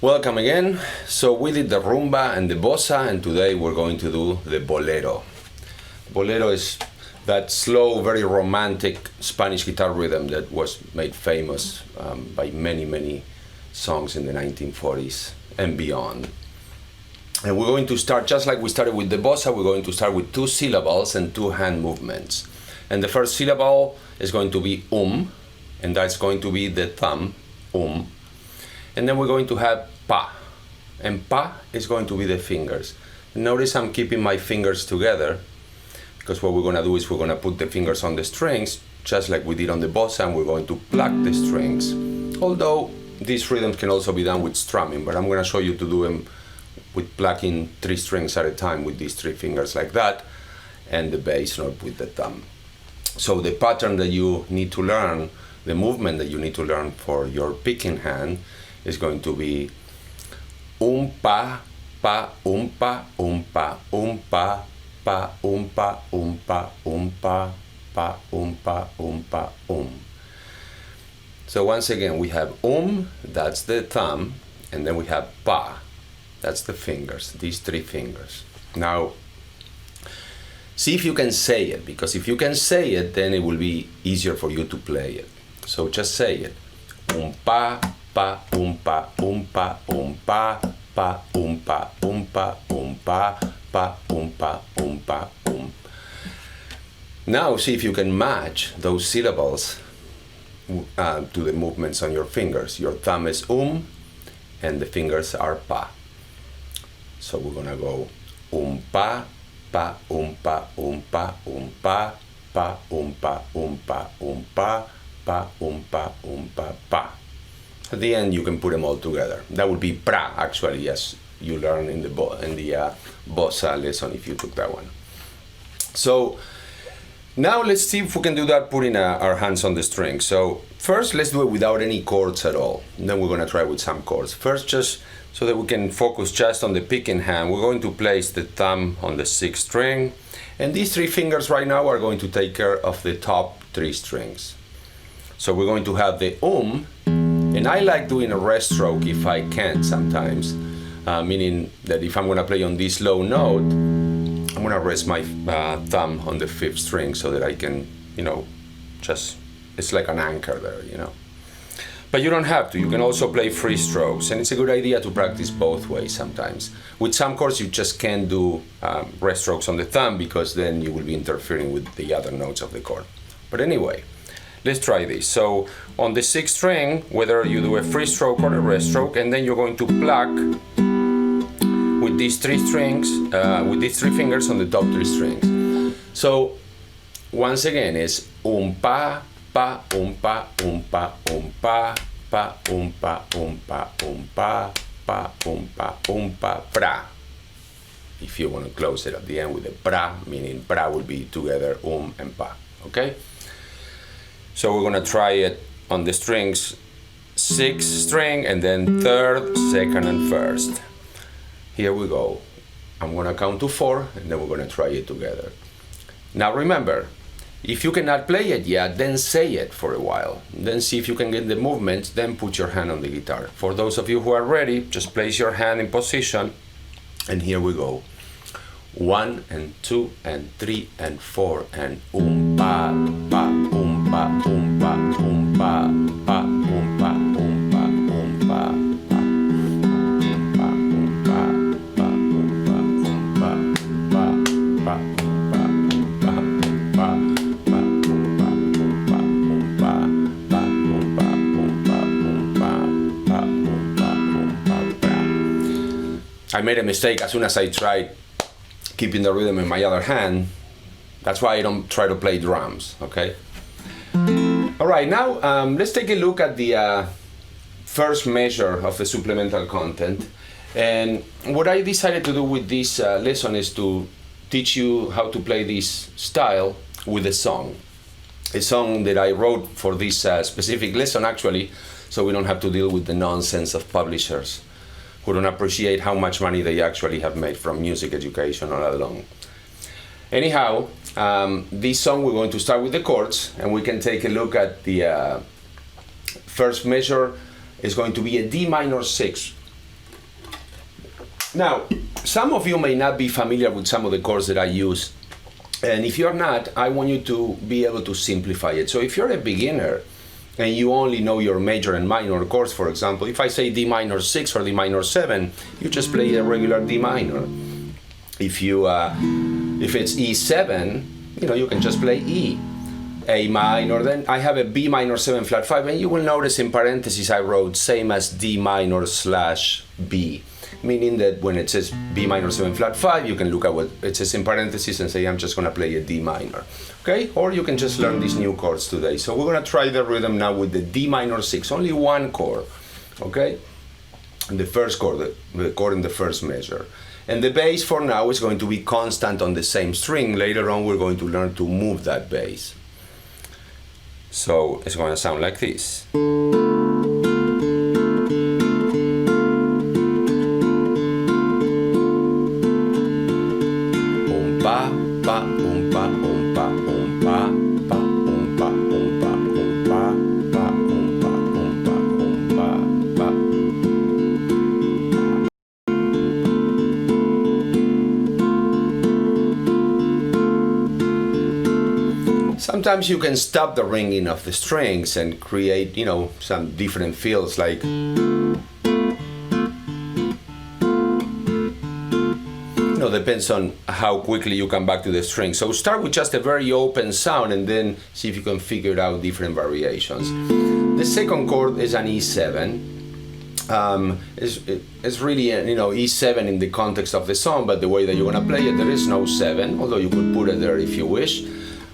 Welcome again. So we did the rumba and the bossa, and today we're going to do the bolero. Bolero is that slow, very romantic Spanish guitar rhythm that was made famous by many songs in the 1940s and beyond. And we're going to start just like we started with the bossa. We're going to start with 2 syllables and 2 hand movements. And the first syllable is going to be and that's going to be the thumb, And then we're going to have pa, and pa is going to be the fingers. Notice I'm keeping my fingers together, because what we're going to do is we're going to put the fingers on the strings, just like we did on the bossa, and we're going to pluck the strings. Although these rhythms can also be done with strumming, but I'm going to show you to do them with plucking 3 strings at a time with these 3 fingers like that, and the bass note with the thumb. So the pattern that you need to learn, the movement that you need to learn for your picking hand is going to be pa, pa, pa, pa, pa, pa, pa, pa, pa, So once again we have that's the thumb, and then we have pa, that's the fingers, these 3 fingers. Now see if you can say it, because if you can say it, then it will be easier for you to play it. So just say it. Pa, pa, pa, pa, pa, pa, pa, pa, pa. Now see if you can match those syllables to the movements on your fingers. Your thumb is and the fingers are pa. So we're gonna go pa, pa, pa, pa, pa, pa, pa, pa, pa. At the end, you can put them all together. That would be pra, actually, as you learn in the bossa lesson if you took that one. So now let's see if we can do that putting our hands on the string. So first, let's do it without any chords at all. And then we're going to try with some chords. First, just so that we can focus just on the picking hand, we're going to place the thumb on the 6th string. And these 3 fingers right now are going to take care of the top 3 strings. So we're going to have the and I like doing a rest stroke if I can sometimes, meaning that if I'm going to play on this low note, I'm going to rest my thumb on the 5th string so that I can, it's like an anchor there, But you don't have to. You can also play free strokes, and it's a good idea to practice both ways sometimes. With some chords, you just can't do rest strokes on the thumb, because then you will be interfering with the other notes of the chord. But anyway, let's try this. So on the 6th string, whether you do a free stroke or a rest stroke, and then you're going to pluck with these 3 strings, with these 3 fingers on the top 3 strings. So once again, it's pa, pa, pa, pa, pa, pa, pa, pa, pa, pra. If you want to close it at the end with a pra, meaning pra will be together and pa. Okay? So we're gonna try it on the strings 6th string, and then 3rd, 2nd, and 1st. Here we go. I'm gonna count to 4, and then we're gonna try it together. Now remember, if you cannot play it yet, then say it for a while. Then see if you can get the movements, then put your hand on the guitar. For those of you who are ready, just place your hand in position, and here we go. 1 and 2 and 3 and 4 and pa, pa, pa, pa, pa, pa, pa, pa, I made a mistake as soon as I tried keeping the rhythm in my other hand. That's why I don't try to play drums, okay? Alright, now let's take a look at the first measure of the supplemental content. And what I decided to do with this lesson is to teach you how to play this style with a song that I wrote for this specific lesson, actually, so we don't have to deal with the nonsense of publishers who don't appreciate how much money they actually have made from music education all along. Anyhow, this song we're going to start with the chords, and we can take a look at the first measure is going to be a D minor 6. Now, some of you may not be familiar with some of the chords that I use. And if you're not, I want you to be able to simplify it. So if you're a beginner and you only know your major and minor chords, for example, if I say D minor 6 or D minor 7, you just play a regular D minor. If it's E7, you can just play E. A minor, then I have a B minor 7 flat 5, and you will notice in parentheses I wrote same as D minor / B, meaning that when it says B minor 7 flat 5, you can look at what it says in parentheses and say I'm just going to play a D minor, okay? Or you can just learn these new chords today. So we're going to try the rhythm now with the D minor 6, only one chord, okay? And the first chord, the chord in the first measure. And the bass for now is going to be constant on the same string. Later on we're going to learn to move that bass. So it's going to sound like this. Pa, pa, pa, pa, pa, pa, pa, pa, pa, pa, pa. Sometimes you can stop the ringing of the strings and create, some different feels, like depends on how quickly you come back to the string. So start with just a very open sound and then see if you can figure out different variations. The second chord is an E7. It's really, E7 in the context of the song, but the way that you're going to play it, there is no 7, although you could put it there if you wish.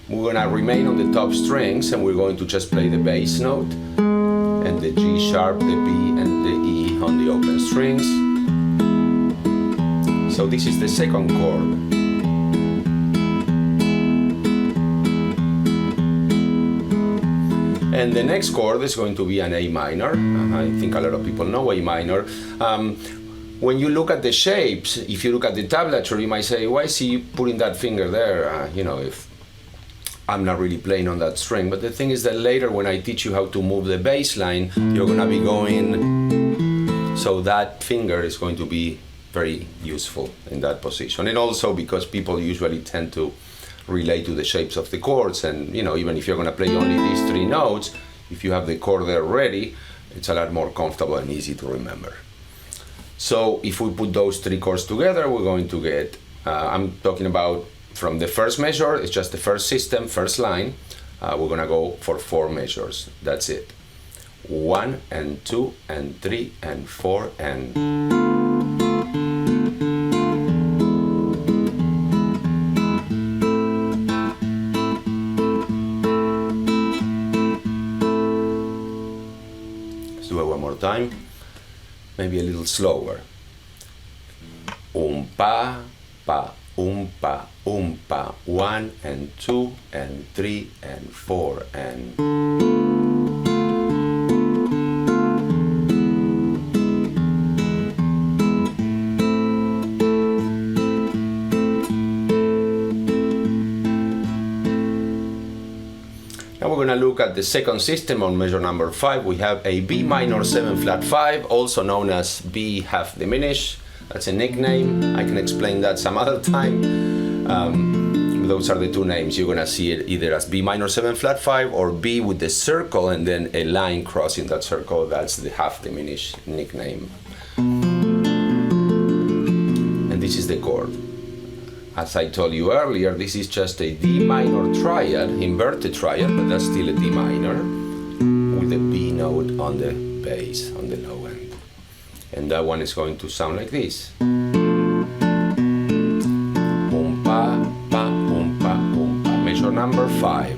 We're going to remain on the top strings and we're going to just play the bass note and the G sharp, the B and the E on the open strings. So this is the second chord. And the next chord is going to be an A minor. I think a lot of people know A minor. When you look at the shapes, if you look at the tablature, you might say, why is he putting that finger there? If I'm not really playing on that string. But the thing is that later when I teach you how to move the bass line, you're going to be going, so that finger is going to be very useful in that position. And also because people usually tend to relate to the shapes of the chords, and even if you're going to play only these 3 notes, if you have the chord there ready, it's a lot more comfortable and easy to remember. So if we put those 3 chords together, we're going to get, I'm talking about from the first measure, it's just the first system, first line. We're going to go for 4 measures. That's it. 1 and 2 and 3 and 4 and... Let's do it one more time. Maybe a little slower. Pa, pa. Pa, 1 and 2 and 3 and 4 and... Now we're going to look at the second system on measure number 5. We have a B minor 7 flat 5, also known as B half diminished. That's a nickname. I can explain that some other time. Those are the 2 names. You're gonna see it either as B minor 7 flat 5 or B with the circle and then a line crossing that circle. That's the half diminished nickname. And this is the chord. As I told you earlier, this is just a D minor triad, inverted triad, but that's still a D minor with a B note on the bass, on the low end. And that one is going to sound like this. Pa, pa, pa, pa. Measure number 5.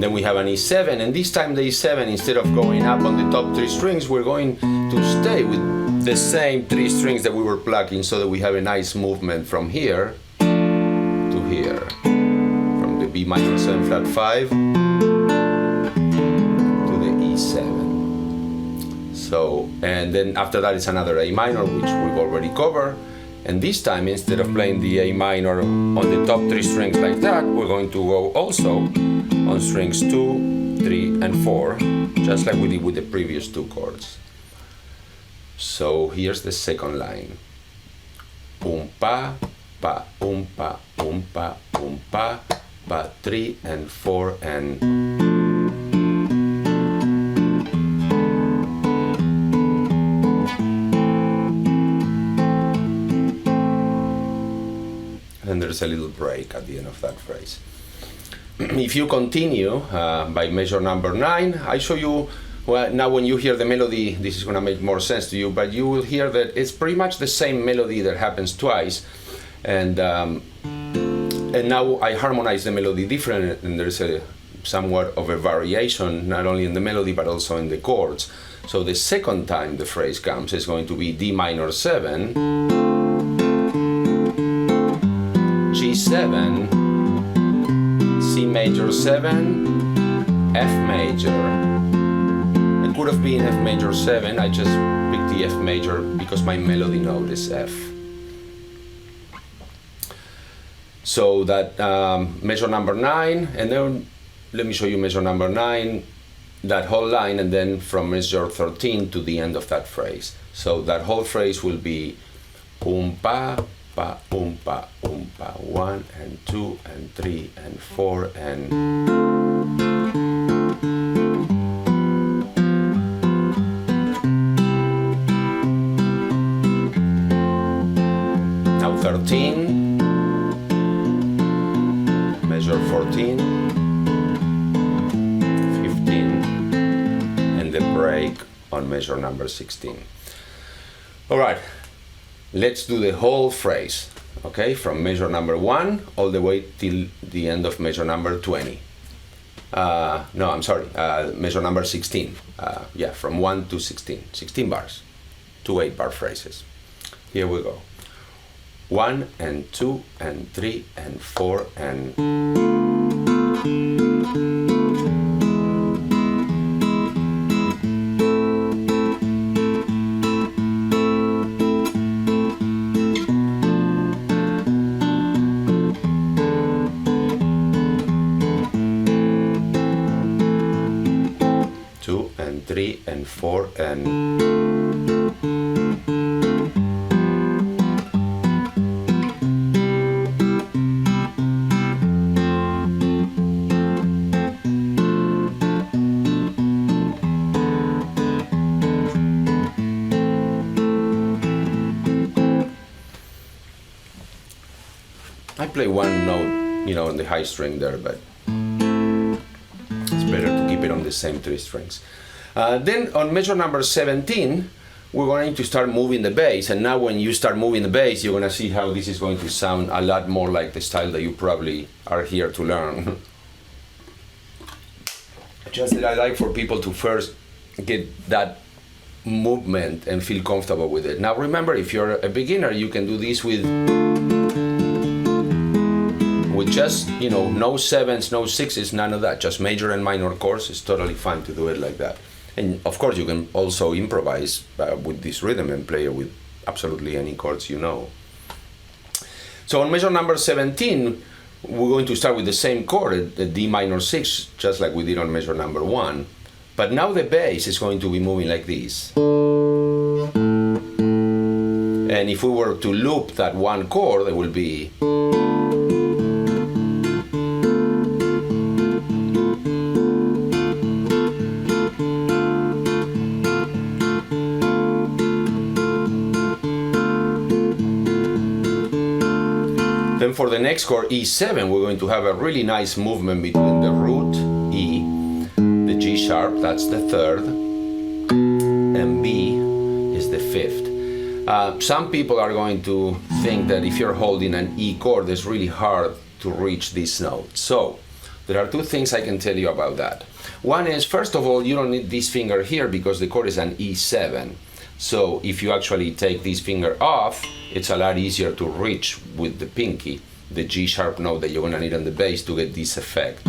Then we have an E7, and this time the E7, instead of going up on the top 3 strings, we're going to stay with the same 3 strings that we were plucking, so that we have a nice movement from here to here, from the B minor 7 flat 5 to the E7. So, and then after that it's another A minor, which we've already covered, And this time, instead of playing the A minor on the top 3 strings like that, we're going to go also on strings 2, 3, and 4, just like we did with the previous 2 chords. So here's the second line. Um pa, pa, pa, pa, 3 and 4 and there's a little break at the end of that phrase. If you continue by measure number 9, I show you, well, now when you hear the melody, this is going to make more sense to you, but you will hear that it's pretty much the same melody that happens twice, and now I harmonize the melody different, and there's somewhat of a variation, not only in the melody but also in the chords. So the second time the phrase comes is going to be D minor 7, G7, C major 7, F major. It could have been F major 7, I just picked the F major because my melody note is F. So that measure number 9, and then let me show you measure number 9, that whole line, and then from measure 13 to the end of that phrase. So that whole phrase will be pa, 1 and 2 and 3 and 4 and now 13, measure 14, 15, and the break on measure number 16. All right. Let's do the whole phrase, okay, from measure number 1 all the way till the end of measure number 20. No, I'm sorry, measure number 16. Yeah, from 1 to 16. 16 bars, 2 8-bar phrases. Here we go. 1 and 2 and 3 and 4 and... 3 and 4 and I play one note, you know, on the high string there, but it's better to keep it on the same 3 strings. Then on measure number 17, we're going to start moving the bass, and now when you start moving the bass, you're going to see how this is going to sound a lot more like the style that you probably are here to learn. Just that I like for people to first get that movement and feel comfortable with it. Now remember, if you're a beginner, you can do this with just, you know, no 7s, no 6s, none of that, just major and minor chords. It's totally fine to do it like that. And of course you can also improvise with this rhythm and play it with absolutely any chords you know. So on measure number 17, we're going to start with the same chord, the D minor 6, just like we did on measure number 1. But now the bass is going to be moving like this. And if we were to loop that one chord, it will be... Then for the next chord, E7, we're going to have a really nice movement between the root, E, the G sharp, that's the 3rd, and B is the 5th. Some people are going to think that if you're holding an E chord, it's really hard to reach this note. So there are 2 things I can tell you about that. One is, first of all, you don't need this finger here because the chord is an E7. So if you actually take this finger off, it's a lot easier to reach with the pinky the G sharp note that you're going to need on the bass to get this effect.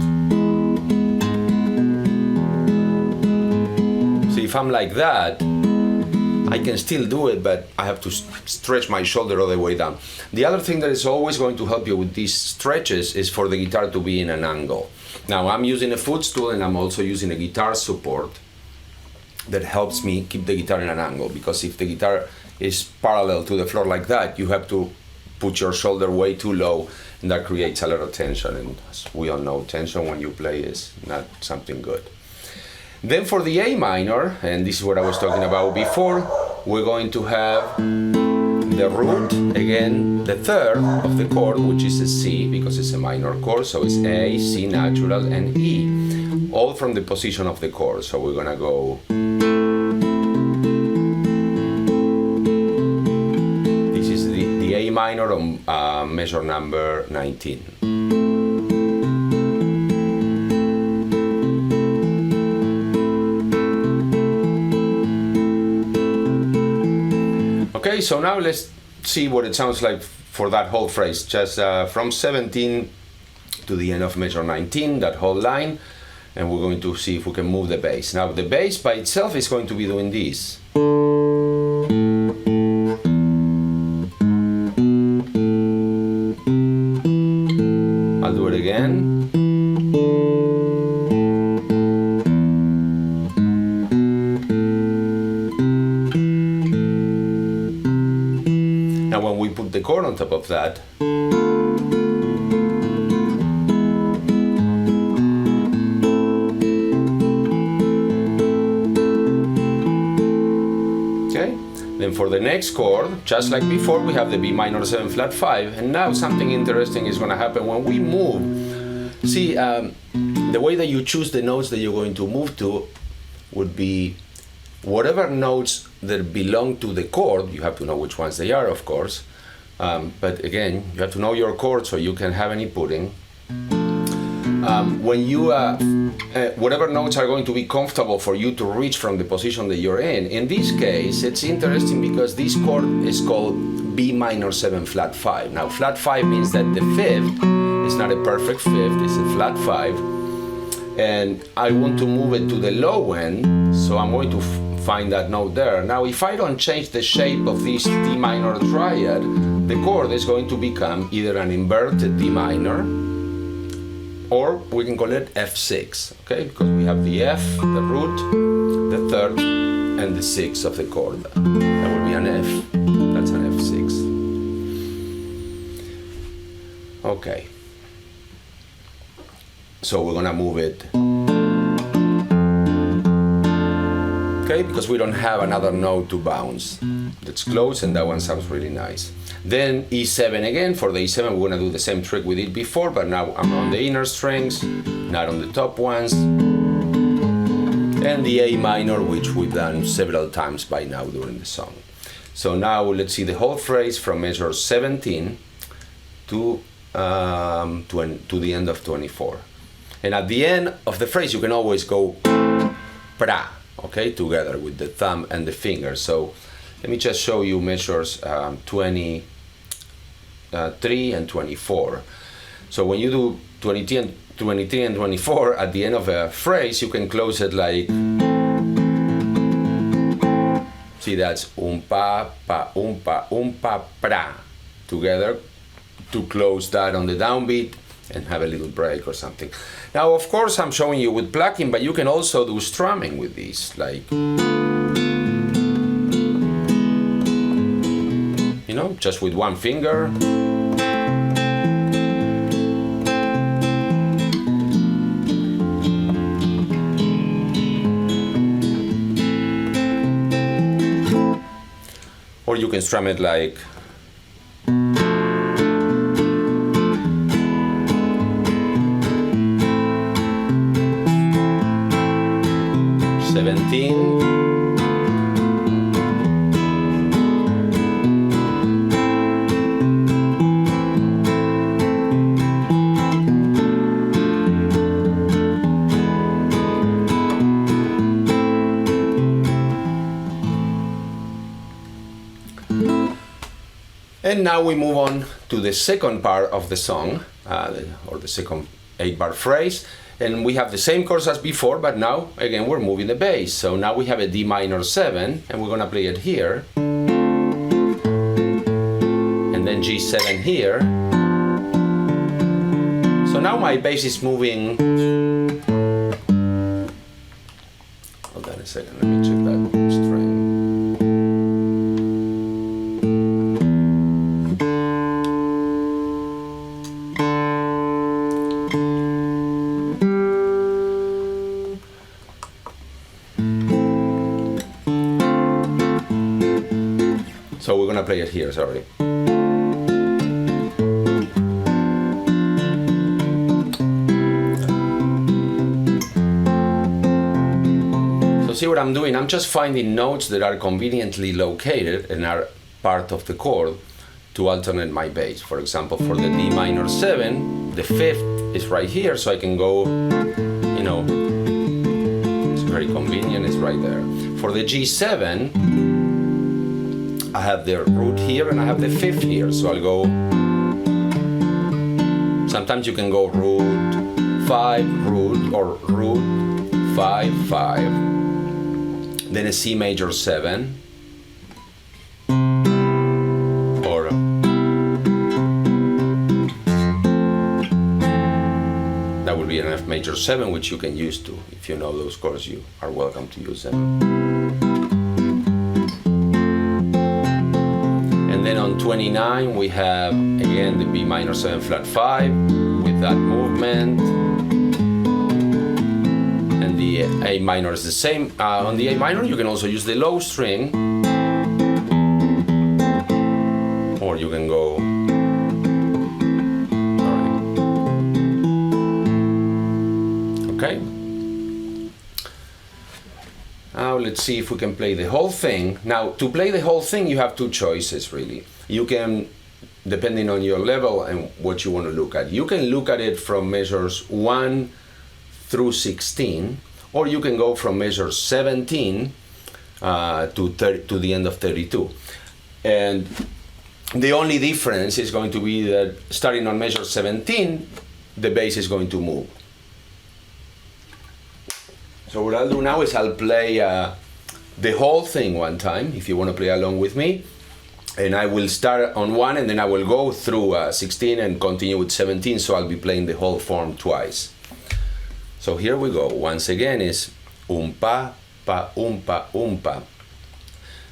So if I'm like that, I can still do it, but I have to stretch my shoulder all the way down. The other thing that is always going to help you with these stretches is for the guitar to be in an angle. Now I'm using a footstool and I'm also using a guitar support that helps me keep the guitar in an angle, because if the guitar is parallel to the floor like that, you have to put your shoulder way too low, and that creates a lot of tension, and as we all know, tension when you play is not something good. Then for the A minor, and this is what I was talking about before, we're going to have the root, again, the third of the chord, which is a C, because it's a minor chord, so it's A, C natural, and E, all from the position of the chord. So we're gonna go, this is the A minor on measure number 19. Okay, so now let's see what it sounds like for that whole phrase, just from 17 to the end of measure 19, that whole line, and we're going to see if we can move the bass. Now the bass by itself is going to be doing this. I'll do it again. Now when we put the chord on top of that, okay, then for the next chord, just like before, we have the B minor 7 flat 5, and now something interesting is going to happen when we move. See, the way that you choose the notes that you're going to move to would be whatever notes that belong to the chord. You have to know which ones they are, of course, but again, you have to know your chord so you can have any pudding. When you whatever notes are going to be comfortable for you to reach from the position that you're in. In this case, it's interesting because this chord is called B minor 7 flat 5. Now flat 5 means that the fifth is not a perfect fifth, it's a flat 5, and I want to move it to the low end, so I'm going to find that note there. Now if I don't change the shape of this D minor triad, the chord is going to become either an inverted D minor, or we can call it F6, okay? Because we have the F, the root, the third, and the 6th of the chord. That would be an F, that's an F6. Okay. So we're gonna move it. Okay, because we don't have another note to bounce. That's close, and that one sounds really nice. Then E7 again. For the E7 we're gonna do the same trick we did before, but now I'm on the inner strings, not on the top ones. And the A minor, which we've done several times by now during the song. So now let's see the whole phrase from measure 17 to the end of 24. And at the end of the phrase you can always go pra, okay, together with the thumb and the finger. So let me just show you measures 23 and 24. So when you do 23 and 24 at the end of a phrase, you can close it like, see, that's un pa, pra, together, to close that on the downbeat and have a little break or something. Now, of course, I'm showing you with plucking, but you can also do strumming with these, like, you know, just with one finger. Or you can strum it like, and now we move on to the second part of the song, or the second 8-bar phrase, And we have the same chords as before, but now, again, we're moving the bass. So now we have a D minor 7, and we're gonna play it here. And then G7 here. So now my bass is moving. Hold on a second, let me check that string. So we're gonna play it here, sorry. So see what I'm doing? I'm just finding notes that are conveniently located and are part of the chord to alternate my bass. For example, for the D minor 7, the 5th is right here, so I can go, you know, it's very convenient, it's right there. For the G7, I have the root here and I have the 5th here, so I'll go, sometimes you can go root 5, root, or root 5, 5, then a C major 7, or that would be an F major 7, which you can use too. If you know those chords, you are welcome to use them. And then on 29 we have again the B minor 7 flat 5 with that movement, and the A minor is the same. On the A minor you can also use the low string, or you can go, okay. Now let's see if we can play the whole thing. Now to play the whole thing you have two choices really. You can, depending on your level and what you want to look at, you can look at it from measures 1 through 16, or you can go from measure 17 to the end of 32. And the only difference is going to be that starting on measure 17, the bass is going to move. So what I'll do now is I'll play the whole thing one time, if you want to play along with me. And I will start on 1 and then I will go through 16 and continue with 17, so I'll be playing the whole form twice. So here we go. Once again is pa, pa, pa.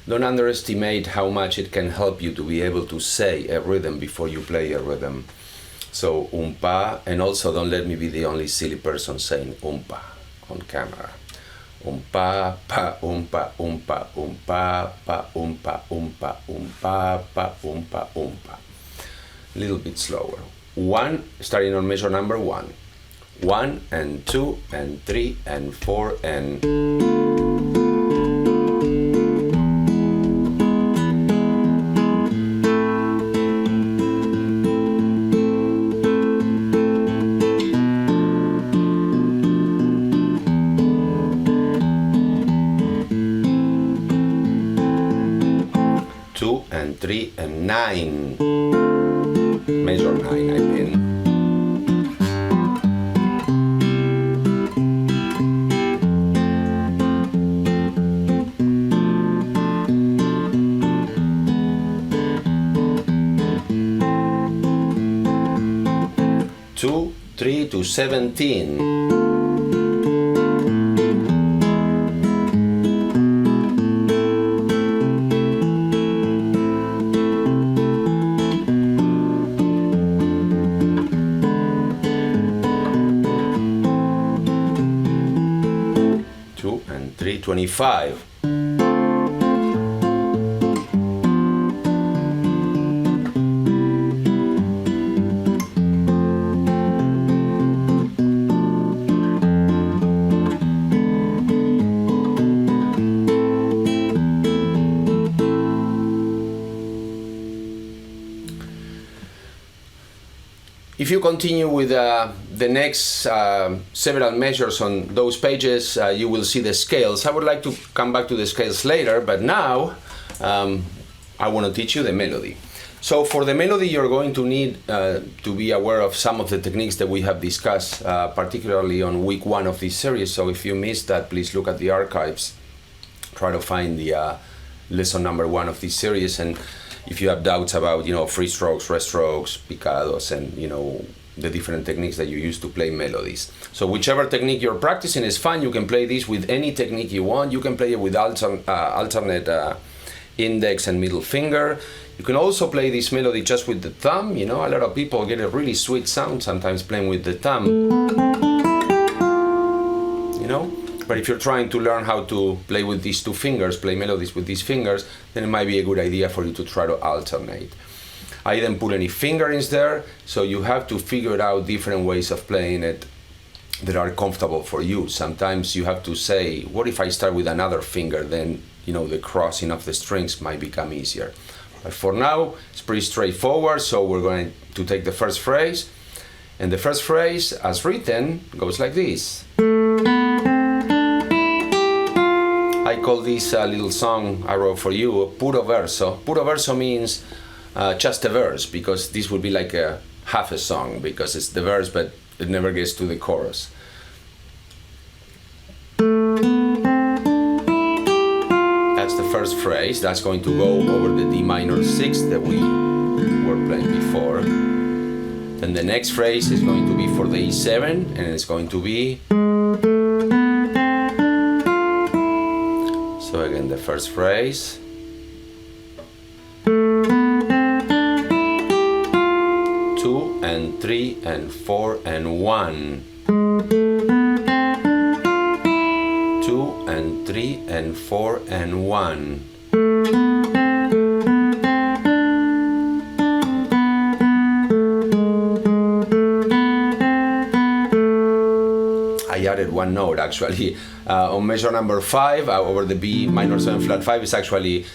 Don't underestimate how much it can help you to be able to say a rhythm before you play a rhythm. So pa, and also don't let me be the only silly person saying pa on camera. Pa, pa, pa, pa, pa, pa, pa, pa, pa. A little bit slower. 1, starting on measure number 1. 1 and 2 and 3 and 4 and 2 and 3 and 9. Measure 9, I mean. Two, 3 to 17. Two and 3, 25. 'If you continue with the next several measures on those pages, you will see the scales. I would like to come back to the scales later, but now I want to teach you the melody. So for the melody, you're going to need to be aware of some of the techniques that we have discussed, particularly on week 1 of this series. So if you missed that, please look at the archives. Try to find the lesson number 1 of this series. And if you have doubts about, free strokes, rest strokes, picados, and, the different techniques that you use to play melodies. So whichever technique you're practicing is fine. You can play this with any technique you want. You can play it with alternate index and middle finger. You can also play this melody just with the thumb. A lot of people get a really sweet sound sometimes playing with the thumb. But if you're trying to learn how to play with these 2 fingers, play melodies with these fingers, then it might be a good idea for you to try to alternate. I didn't put any fingerings there, so you have to figure out different ways of playing it that are comfortable for you. Sometimes you have to say, what if I start with another finger? Then, the crossing of the strings might become easier. But for now, it's pretty straightforward, so we're going to take the first phrase. And the first phrase, as written, goes like this. I call this little song I wrote for you, puro verso. Puro verso means just a verse, because this would be like a half a song, because it's the verse, but it never gets to the chorus. That's the first phrase. That's going to go over the D minor 6 that we were playing before. Then the next phrase is going to be for the E7, and it's going to be... So again, the first phrase. 2 and 3 and 4 and 1. 2 and 3 and 4 and 1. I added 1 note actually. On measure number 5 over the B minor 7 flat 5 is actually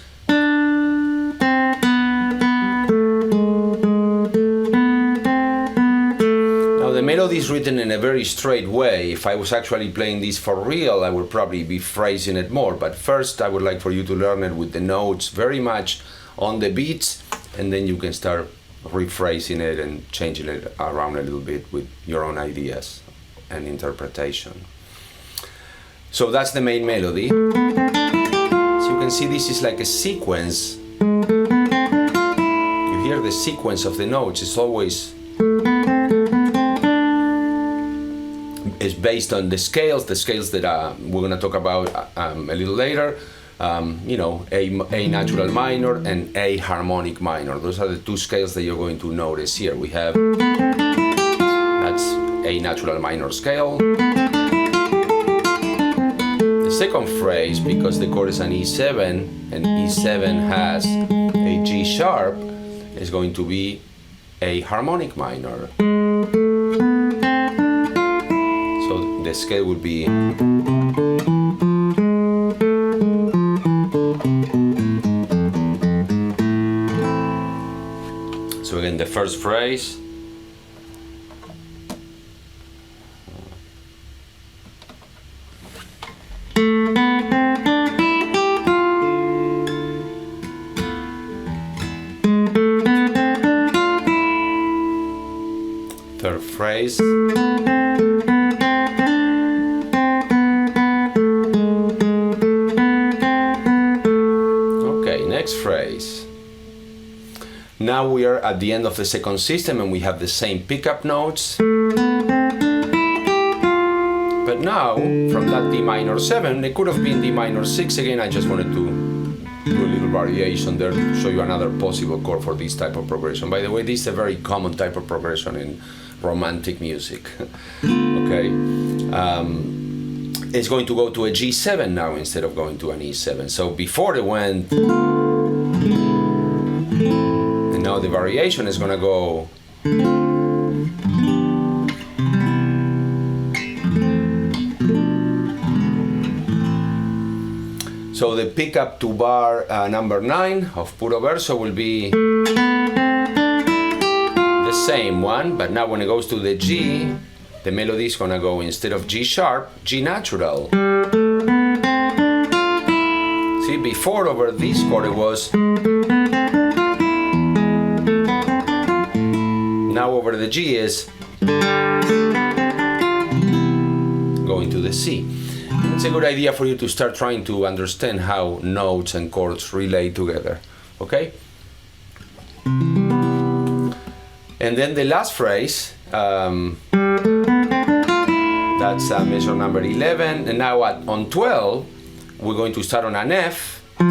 the melody is written in a very straight way. If I was actually playing this for real, I would probably be phrasing it more. But first, I would like for you to learn it with the notes very much on the beats, and then you can start rephrasing it and changing it around a little bit with your own ideas and interpretation. So that's the main melody. So you can see this is like a sequence. You hear the sequence of the notes. It's always is based on the scales that we're going to talk about a little later. A natural minor and A harmonic minor. Those are the 2 scales that you're going to notice here. We have, that's A natural minor scale. The second phrase, because the chord is an E7 and E7 has a G sharp, is going to be A harmonic minor. The scale would be so again the first phrase. Third phrase. Next phrase. Now we are at the end of the second system and we have the same pickup notes. But now, from that D minor 7, it could have been D minor 6 again. I just wanted to do a little variation there to show you another possible chord for this type of progression. By the way, this is a very common type of progression in romantic music. Okay. It's going to go to a G7 now instead of going to an E7. So before it went, and now the variation is going to go. So the pickup to bar number 9 of puro verso will be the same one, but now when it goes to the G, the melody is gonna go, instead of G sharp, G natural. See, before over this chord it was Now over the G is going to the C. It's a good idea for you to start trying to understand how notes and chords relate together, okay? And then the last phrase, that's measure number 11, and now on 12, we're going to start on an F. So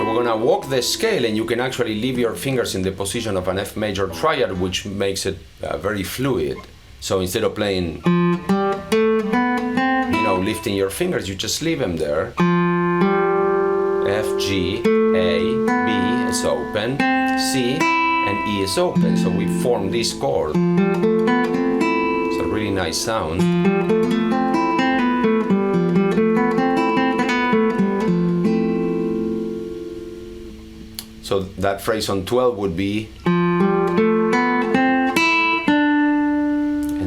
we're gonna walk the scale, and you can actually leave your fingers in the position of an F major triad, which makes it very fluid. So instead of playing, lifting your fingers, you just leave them there. F, G, A, B is open, C, and E is open. So we form this chord. It's a really nice sound. So that phrase on 12 would be, and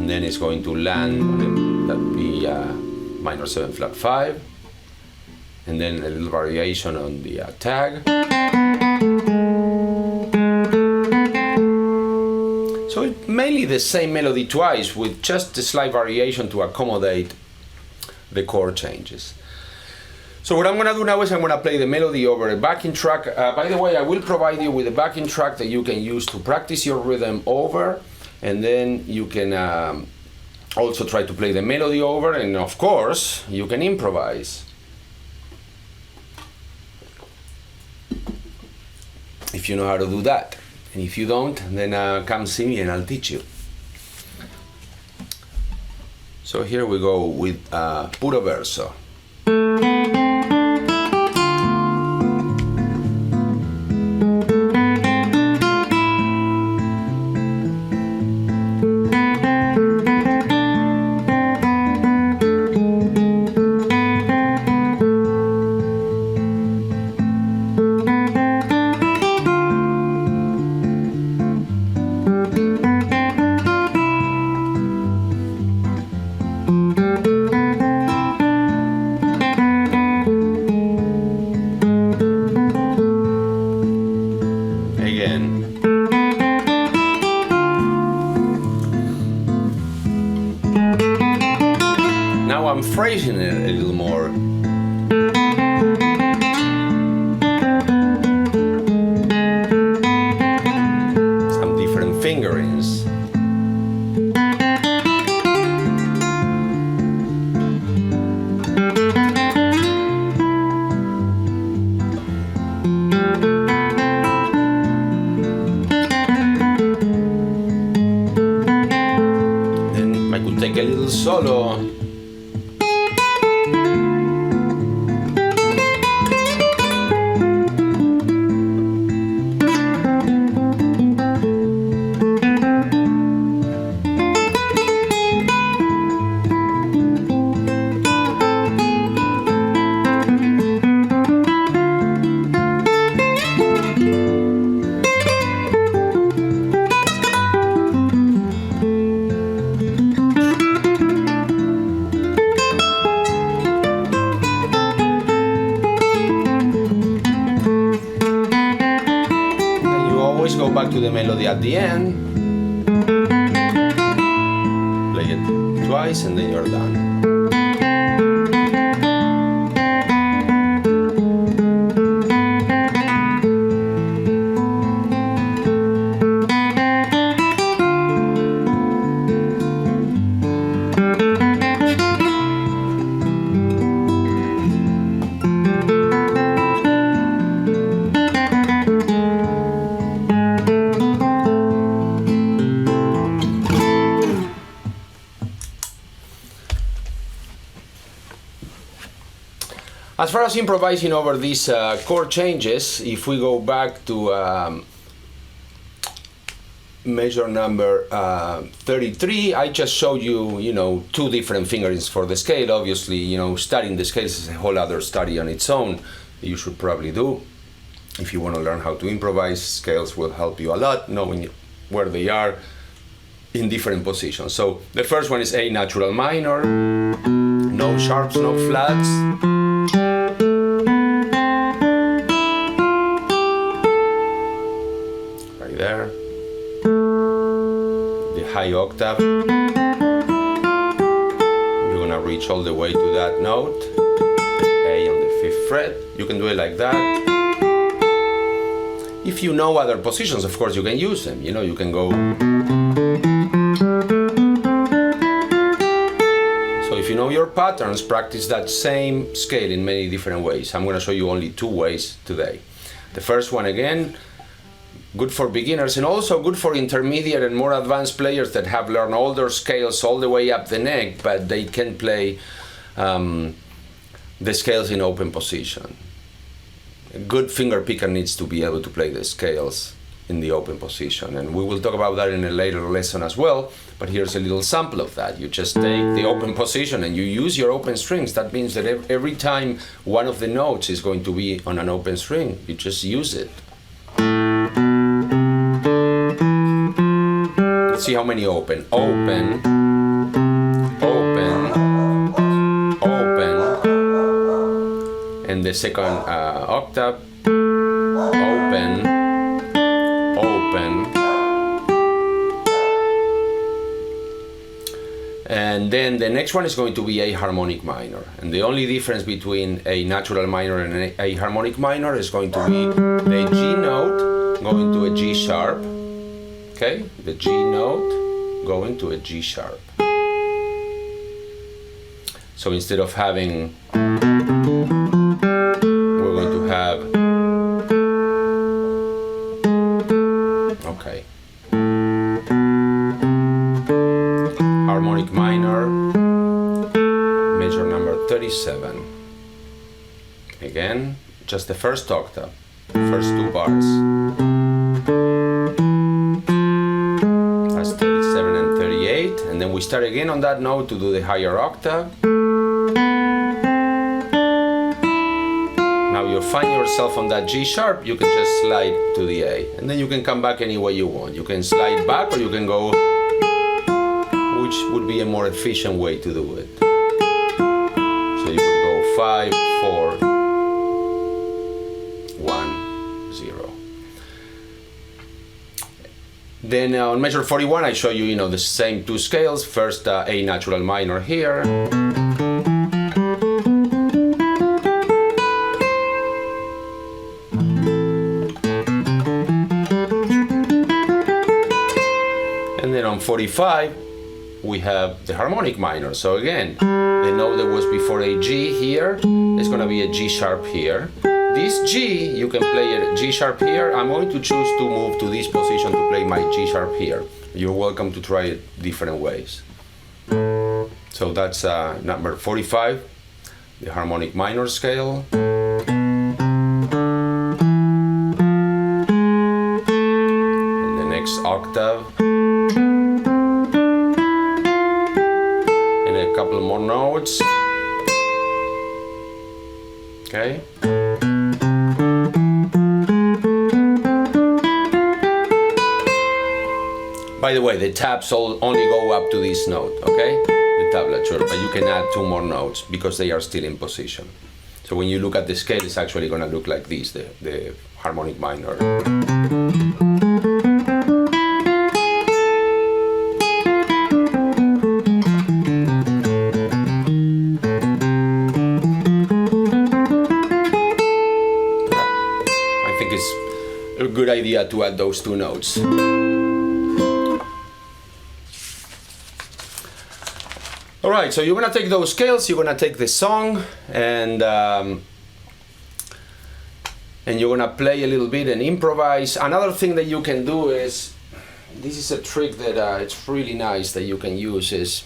then it's going to land on that'd be minor 7 flat 5, and then a little variation on the tag. So it's mainly the same melody twice with just a slight variation to accommodate the chord changes. So what I'm going to do now is I'm going to play the melody over a backing track. By the way, I will provide you with a backing track that you can use to practice your rhythm over, and then you can also try to play the melody over, and of course you can improvise. If you know how to do that. And if you don't, then come see me and I'll teach you. So here we go with puro verso. Phrasing it a little more. Some different fingerings. Then I could take a little solo. Go back to the melody at the end, play it twice, and then you're done. As far as improvising over these chord changes, if we go back to measure number 33, I just showed you, two different fingerings for the scale. Obviously, studying the scales is a whole other study on its own. You should probably do. If you want to learn how to improvise, scales will help you a lot, knowing where they are in different positions. So the first one is A natural minor, no sharps, no flats. there. The high octave, you're gonna reach all the way to that note, A on the 5th fret. You can do it like that. If you know other positions, of course you can use them. You know, you can go. So if you know your patterns, practice that same scale in many different ways. I'm gonna show you only 2 ways today. The first one, again, good for beginners and also good for intermediate and more advanced players that have learned all their scales all the way up the neck, but they can play the scales in open position. A good finger picker needs to be able to play the scales in the open position, and we will talk about that in a later lesson as well, but here's a little sample of that. You just take the open position and you use your open strings. That means that every time one of the notes is going to be on an open string, you just use it. Let's see how many open. Open, open, open, and the second octave, open, open, and then the next one is going to be a harmonic minor, and the only difference between a natural minor and a harmonic minor is going to be the G note going to a G sharp. Okay, the G note going to a G sharp. So instead of having, we're going to have, okay, harmonic minor, measure number 37. Again, just the first octave, first 2 bars. That's 37 and 38, and then we start again on that note to do the higher octave. Now you find yourself on that G sharp, you can just slide to the A, and then you can come back any way you want. You can slide back or you can go, which would be a more efficient way to do it. So you would go 5, 4, 1, 0. Then on measure 41, I show you, the same 2 scales. First, A natural minor here. And then on 45, we have the harmonic minor. So again, the note that was before a G here is going to be a G sharp here. This G, you can play a G sharp here. I'm going to choose to move to this position to play my G sharp here. You're welcome to try it different ways. So that's number 45, the harmonic minor scale. And the next octave. And a couple more notes. Okay. By the way, the tabs only go up to this note, okay? The tablature, but you can add 2 more notes because they are still in position. So when you look at the scale, it's actually going to look like this, the harmonic minor. I think it's a good idea to add those 2 notes. Alright, so you're going to take those scales, you're going to take the song, and you're going to play a little bit and improvise. Another thing that you can do is, this is a trick that it's really nice that you can use, is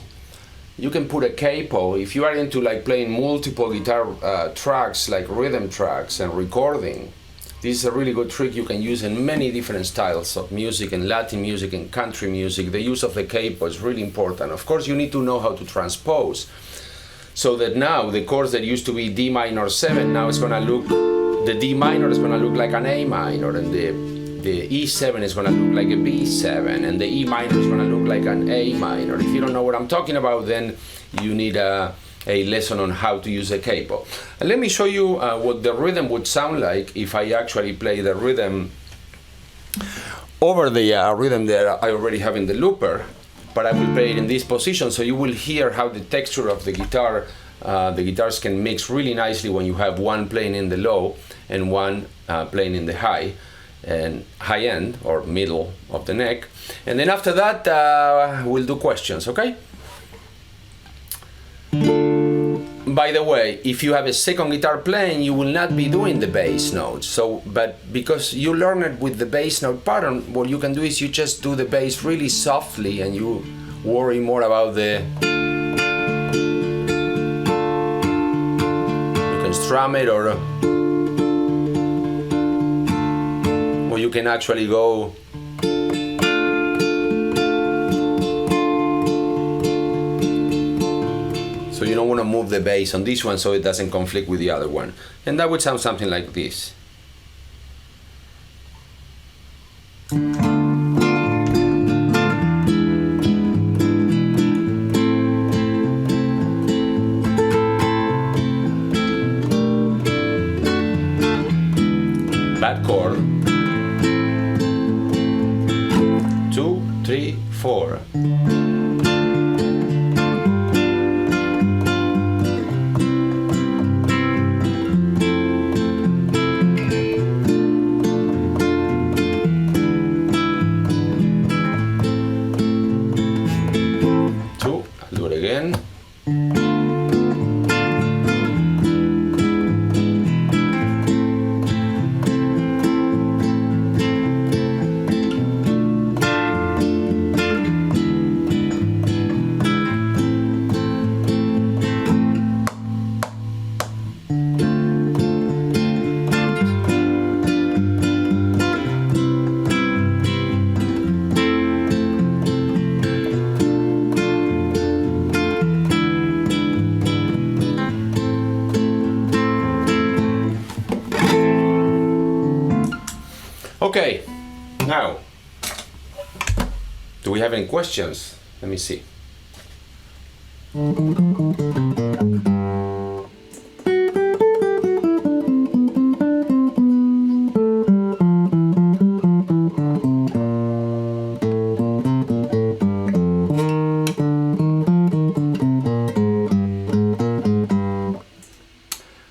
you can put a capo. If you are into like playing multiple guitar tracks, like rhythm tracks and recording, this is a really good trick you can use in many different styles of music, and Latin music and country music. The use of the capo is really important. Of course, you need to know how to transpose, so that now the chords that used to be D minor 7, now it's going to look, the D minor is going to look like an A minor, and the E7 is going to look like a B7, and the E minor is going to look like an A minor. If you don't know what I'm talking about, then you need a lesson on how to use a capo. And let me show you what the rhythm would sound like if I actually play the rhythm over the rhythm that I already have in the looper, but I will play it in this position, so you will hear how the texture of the guitars can mix really nicely when you have one playing in the low and one playing in the high end or middle of the neck. And then after that we'll do questions, okay? By the way, if you have a second guitar playing, you will not be doing the bass notes. But because you learn it with the bass note pattern, what you can do is you just do the bass really softly and you worry more about the... You can strum it or you can actually go... So you don't want to move the bass on this one so it doesn't conflict with the other one. And that would sound something like this. Bad chord. 2, 3, 4. Okay, now, do we have any questions? Let me see.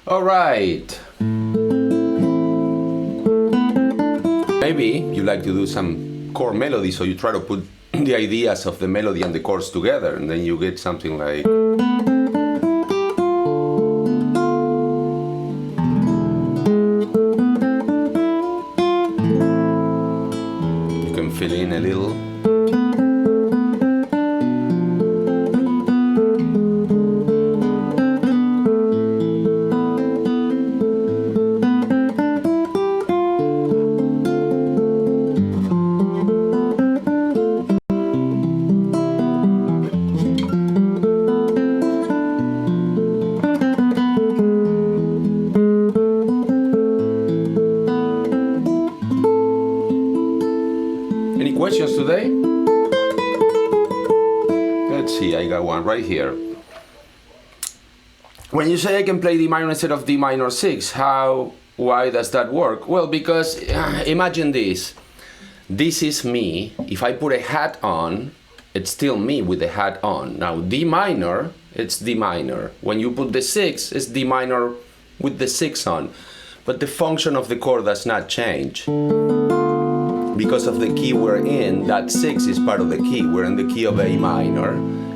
All right. Maybe you like to do some chord melody, so you try to put the ideas of the melody and the chords together, and then you get something like... You can fill in a little. Questions today? Let's see, I got one right here. When you say I can play D minor instead of D minor 6, why does that work? Well, because imagine this. This is me. If I put a hat on, it's still me with the hat on. Now D minor, it's D minor. When you put the 6, it's D minor with the 6 on. But the function of the chord does not change. Because of the key we're in, that 6 is part of the key. We're in the key of A minor,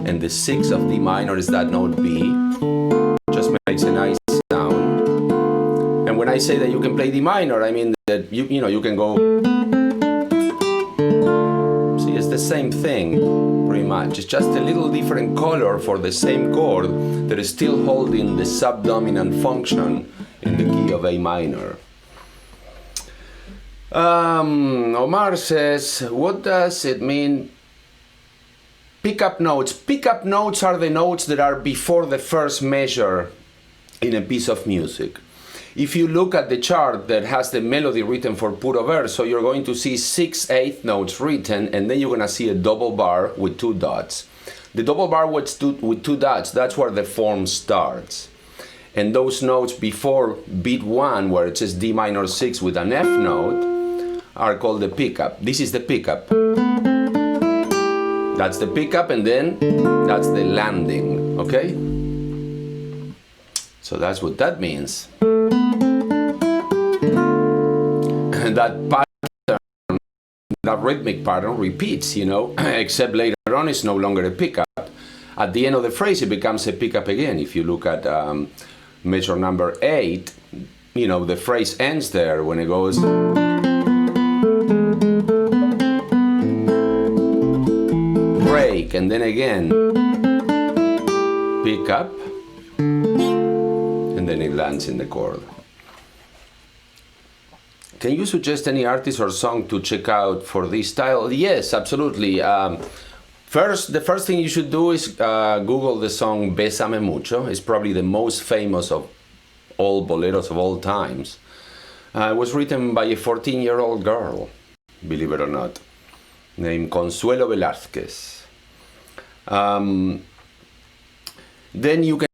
and the 6 of D minor is that note B. Just makes a nice sound. And when I say that you can play D minor, I mean that you know you can go. See, it's the same thing, pretty much. It's just a little different color for the same chord that is still holding the subdominant function in the key of A minor. Omar says, what does it mean? Pickup notes. Pickup notes are the notes that are before the first measure in a piece of music. If you look at the chart that has the melody written for puro verso, you're going to see 6/8 notes written, and then you're going to see a double bar with 2 dots. The double bar with two dots, that's where the form starts. And those notes before beat 1, where it says D minor 6 with an F note, are called the pickup. This is the pickup. That's the pickup, and then that's the landing, okay? So that's what that means. And that pattern, that rhythmic pattern repeats, you know, except later on it's no longer a pickup. At the end of the phrase, it becomes a pickup again. If you look at measure number 8, you know, the phrase ends there when it goes. Break, and then again, pick up, and then it lands in the chord. Can you suggest any artist or song to check out for this style? Yes, absolutely. The first thing you should do is Google the song Bésame mucho. It's probably the most famous of all boleros of all times. It was written by a 14-year-old girl, believe it or not, named Consuelo Velázquez. Then you can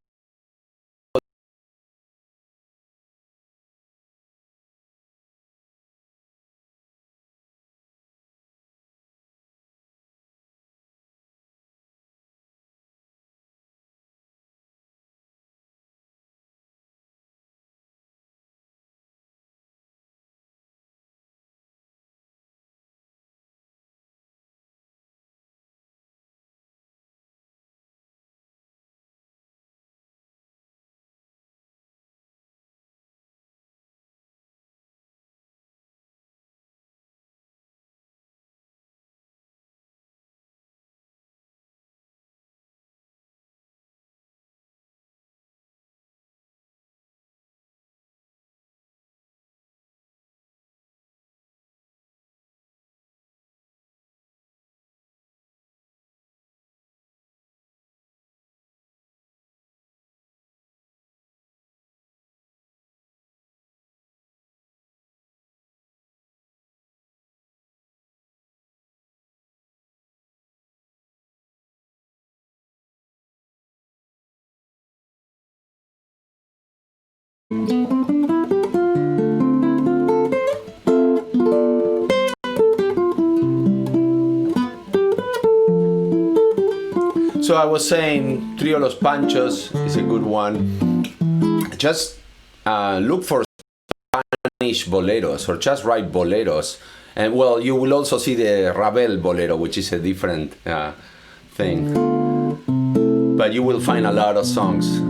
So I was saying Trio Los Panchos is a good one. Just look for Spanish boleros, or just write boleros. And well, you will also see the Ravel bolero, which is a different thing. But you will find a lot of songs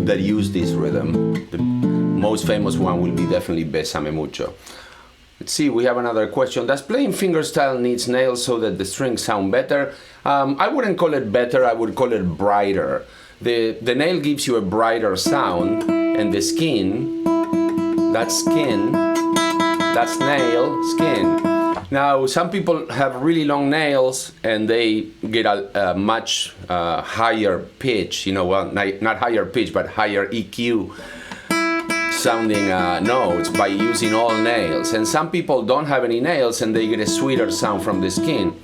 that use this rhythm. The most famous one will be definitely Bésame mucho. Let's see, we have another question. Does playing fingerstyle needs nails so that the strings sound better? I wouldn't call it better, I would call it brighter. The nail gives you a brighter sound, and the skin, that's nail, skin. Now, some people have really long nails and they get a much higher pitch, you know, well, not higher pitch, but higher EQ sounding notes by using all nails. And some people don't have any nails and they get a sweeter sound from the skin.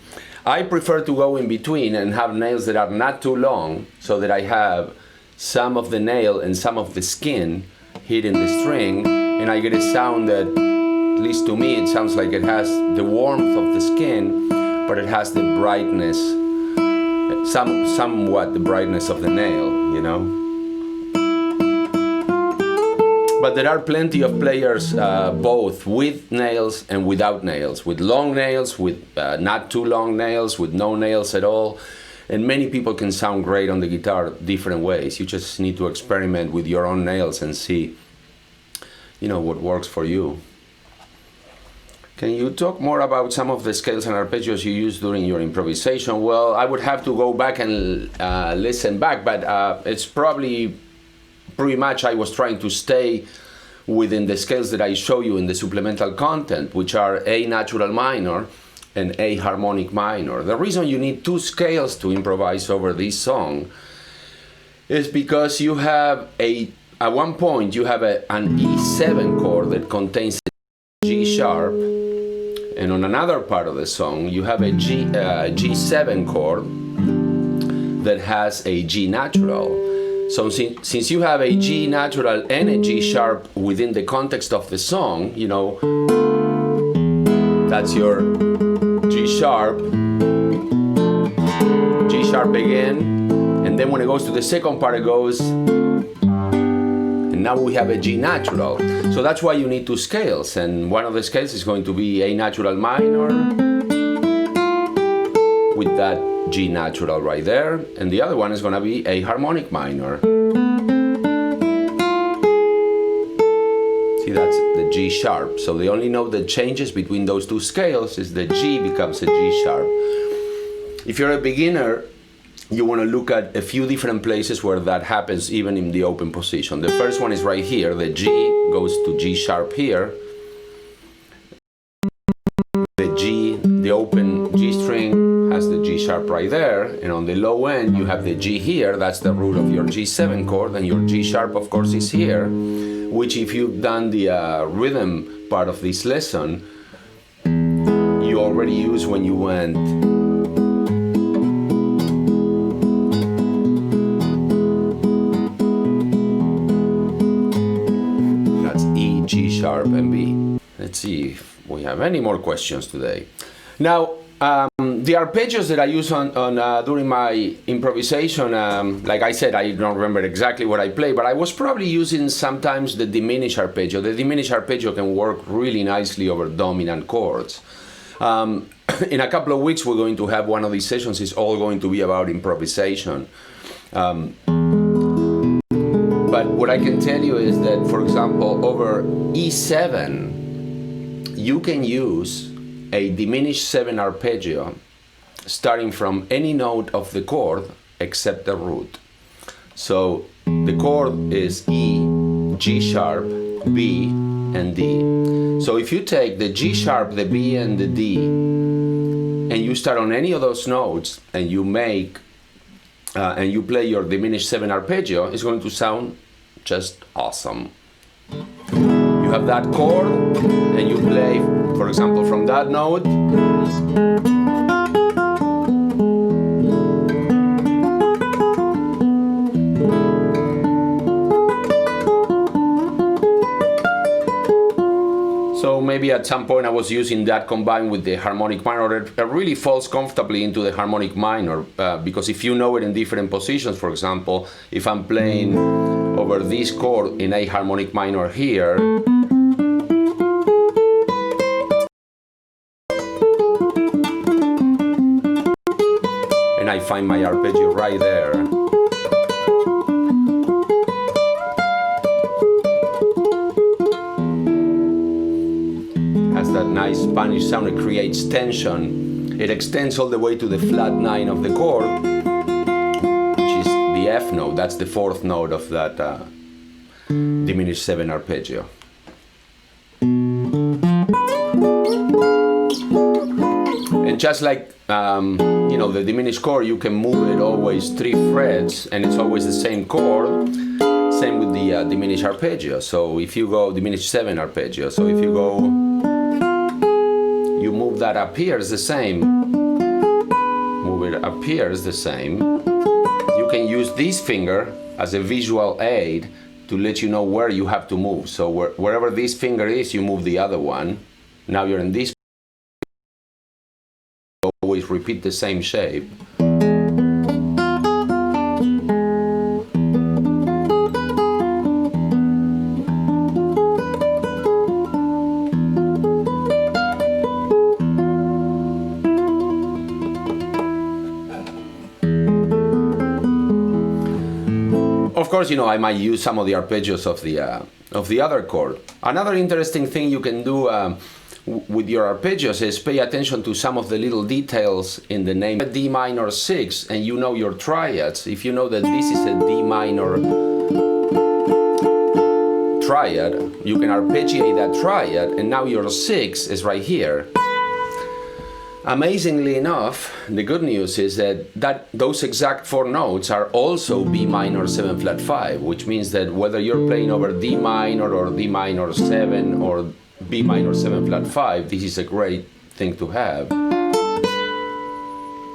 I prefer to go in between and have nails that are not too long, so that I have some of the nail and some of the skin hitting the string, and I get a sound that, at least to me, it sounds like it has the warmth of the skin, but it has the brightness, somewhat the brightness of the nail, you know. But there are plenty of players both with nails and without nails, with long nails, with not too long nails, with no nails at all. And many people can sound great on the guitar different ways. You just need to experiment with your own nails and see, you know, what works for you. Can you talk more about some of the scales and arpeggios you use during your improvisation? Well, I would have to go back and listen back, but it's probably pretty much I was trying to stay within the scales that I show you in the supplemental content, which are A natural minor and A harmonic minor. The reason you need two scales to improvise over this song is because you have at one point you have an E7 chord that contains a G sharp, and on another part of the song you have a G7 chord that has a G natural. So since you have a G natural and a G sharp within the context of the song, you know, That's your G sharp again, and then when it goes to the second part, it goes, and now we have a G natural. So that's why you need two scales, and one of the scales is going to be A natural minor with that G natural right there, and the other one is going to be A harmonic minor. See, that's the G sharp. So the only note that changes between those two scales is the G becomes a G sharp. If you're a beginner, you want to look at a few different places where that happens even in the open position. The first one is right here. The G goes to G sharp here. The open G string has the G sharp right there, and on the low end you have the G here. That's the root of your G7 chord, and your G sharp of course is here, which if you've done the rhythm part of this lesson, you already used when you went G sharp and B. Let's see if we have any more questions today. Now, the arpeggios that I use during my improvisation, like I said, I don't remember exactly what I play, but I was probably using sometimes the diminished arpeggio. The diminished arpeggio can work really nicely over dominant chords. In a couple of weeks, we're going to have one of these sessions. It's all going to be about improvisation. But what I can tell you is that, for example, over E7, you can use a diminished 7 arpeggio starting from any note of the chord except the root. So the chord is E, G sharp, B, and D. So if you take the G sharp, the B, and the D, and you start on any of those notes, and you make and you play your diminished 7 arpeggio, it's going to sound just awesome. You have that chord, and you play, for example, from that note. So maybe at some point I was using that combined with the harmonic minor. It really falls comfortably into the harmonic minor, because if you know it in different positions, for example, if I'm playing over this chord in A harmonic minor here, and I find my arpeggio right there, has that nice Spanish sound. It creates tension. It extends all the way to the flat 9 of the chord, the F note. That's the 4th note of that diminished 7 arpeggio. And just like the diminished chord, you can move it always 3 frets, and it's always the same chord. Same with the diminished arpeggio. So if you go diminished 7 arpeggio, so if you go, you move that up here, it's the same. Move it up here, it's the same. You can use this finger as a visual aid to let you know where you have to move. So wherever this finger is, you move the other one. Now you're in this. Always repeat the same shape. Of course, I might use some of the arpeggios of the other chord. Another interesting thing you can do with your arpeggios is pay attention to some of the little details in the name. D minor 6, and you know your triads. If you know that this is a D minor triad, you can arpeggiate that triad, and now your 6 is right here. Amazingly enough, the good news is that those exact 4 notes are also B minor 7 flat 5, which means that whether you're playing over D minor or D minor 7 or B minor 7 flat 5, this is a great thing to have.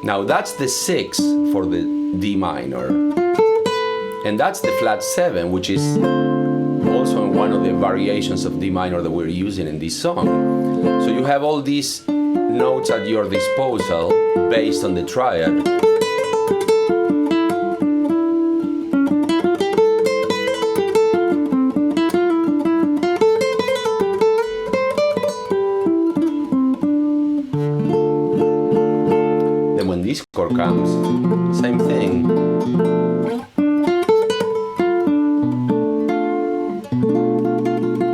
Now that's the 6 for the D minor, and that's the flat 7, which is also in one one of the variations of D minor that we're using in this song. So you have all these notes at your disposal based on the triad. Then when this chord comes, same thing.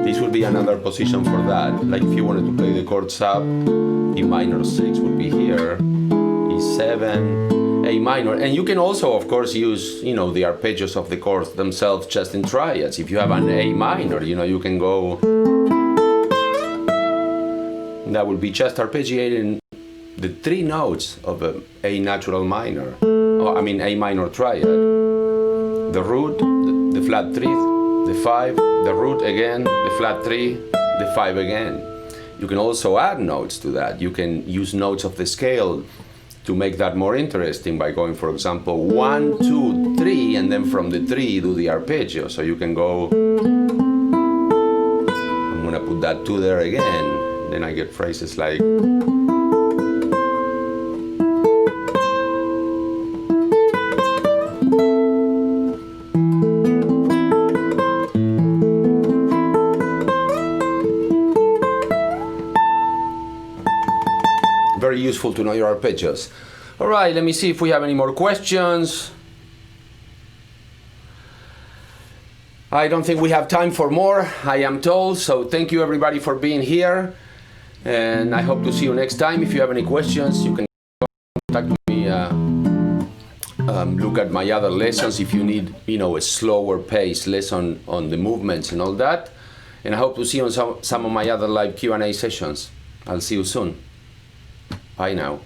This would be another position for that. Like if you wanted to play the chords up, E minor 6 would be here, E7, A minor. And you can also, of course, use, you know, the arpeggios of the chords themselves just in triads. If you have an A minor, you know, you can go, that would be just arpeggiating the 3 notes of A natural minor, A minor triad. The root, the flat 3, the 5, the root again, the flat 3, the 5 again. You can also add notes to that. You can use notes of the scale to make that more interesting by going, for example, 1, 2, 3, and then from the 3 do the arpeggio. So you can go, I'm gonna put that 2 there again, then I get phrases like, very useful to know your arpeggios. All right, let me see if we have any more questions. I don't think we have time for more, I am told, so thank you everybody for being here, and I hope to see you next time. If you have any questions, you can contact me, look at my other lessons if you need, you know, a slower pace lesson on the movements and all that, and I hope to see you on some of my other live Q&A sessions. I'll see you soon. Bye now.